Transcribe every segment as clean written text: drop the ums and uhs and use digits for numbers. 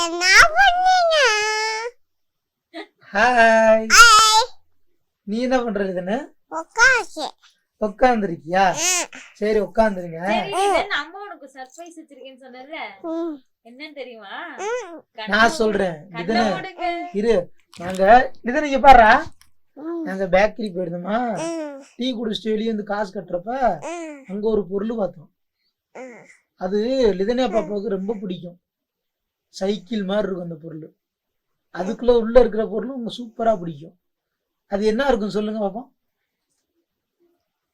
என்ன பண்ணீங்க? ஹாய். நீ என்ன பண்ற இதுன்னு? உட்காந்துருக்கியா? சரி உட்காந்துருங்க. அம்மா உனக்கு சர்ப்ரைஸ் வச்சிருக்கேன்னு சொன்னல, என்னன்னு தெரியுமா? நான் சொல்றேன். இரு, நாங்க இது நீங்க பாருடா, நாங்க பேக்கரி போயிருந்தோமா, டீ குடிச்சிட்டு வெளியே வந்து காசு கட்டுறப்ப அங்க ஒரு பொருள் பார்த்தோம். அது லிதனியா பாப்பாவுக்கு ரொம்ப பிடிக்கும். சைக்கிள் மாதிரி இருக்கும் அந்த பொருள். அதுக்குள்ள உள்ள இருக்கிற பொருள் உங்க சூப்பரா பிடிக்கும். அது என்ன இருக்கும் சொல்லுங்க பாப்போம்.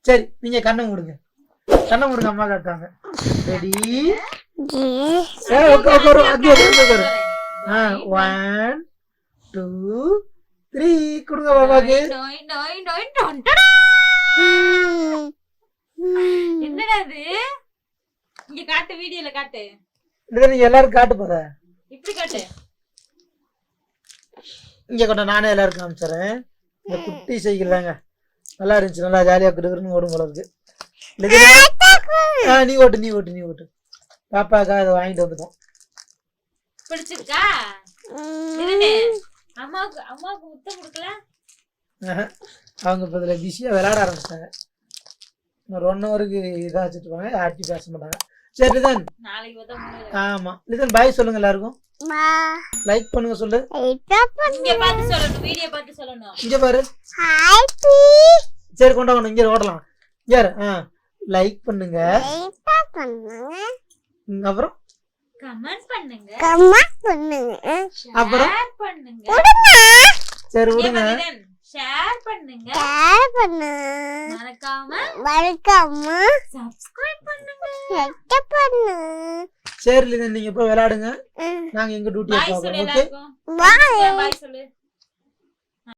சரி நீங்க கண்ணை மூடுங்க, கண்ணை மூடுங்க. அம்மா காட்டாங்க. ரெடி? 1 2 3 கொடுங்க பாப்பாக்கு. என்னடா இது? இங்க காட்டு, வீடியோல காட்டு. இத நீங்க எல்லாரும் காட்டு போற. இப்படி காட்டு. இங்க கொண்ட நானே எல்லாருக்கும் காமிச்சறேன். இந்த குட்டி சைக்கிள் தாங்க, நல்லா இருந்துச்சு. நல்லா ஜாலியா கிடுகிடுன்னு ஓடும் போல இருக்கு. நீ ஓட்டு. பாப்பாக்கா அதை வாங்கிட்டு வந்துட்டோம். பிடிச்சிருக்கா? அம்மாவுக்கு முத்தம் கொடுக்கல. அவங்க இப்ப இதுல பிஸியா விளையாட ஆரம்பிச்சிட்டாங்க. ஒரு 1 ஹவருக்கு இதா வச்சுட்டு இருப்பாங்க, யார்ட்டி பேச மாட்டாங்க. சரி லிதன், ஆமா லிதன் பாய் சொல்லுங்க எல்லாருக்கும். லைக் பண்ணுங்க சொல்லு. இங்க பார்த்து சொல்லணும், வீடியோ பார்த்து சொல்லணும். இங்க பாரு. சரி கொண்டு இங்க ஓடலாம். யாரு லைக் பண்ணுங்க, அப்புறம் கமெண்ட் பண்ணுங்க, அப்புறம் ஷேர் பண்ணுங்க. சரி விடுங்க, ஷேர் பண்ணுங்க, மறக்காம சப்ஸ்கிரைப் பண்ணுங்க. சரி லிதன் நீங்க போய் விளையாடுங்க, நாங்க எங்க டியூட்டியை பார்க்கறோம். ஓகே பாய் சொல்லு.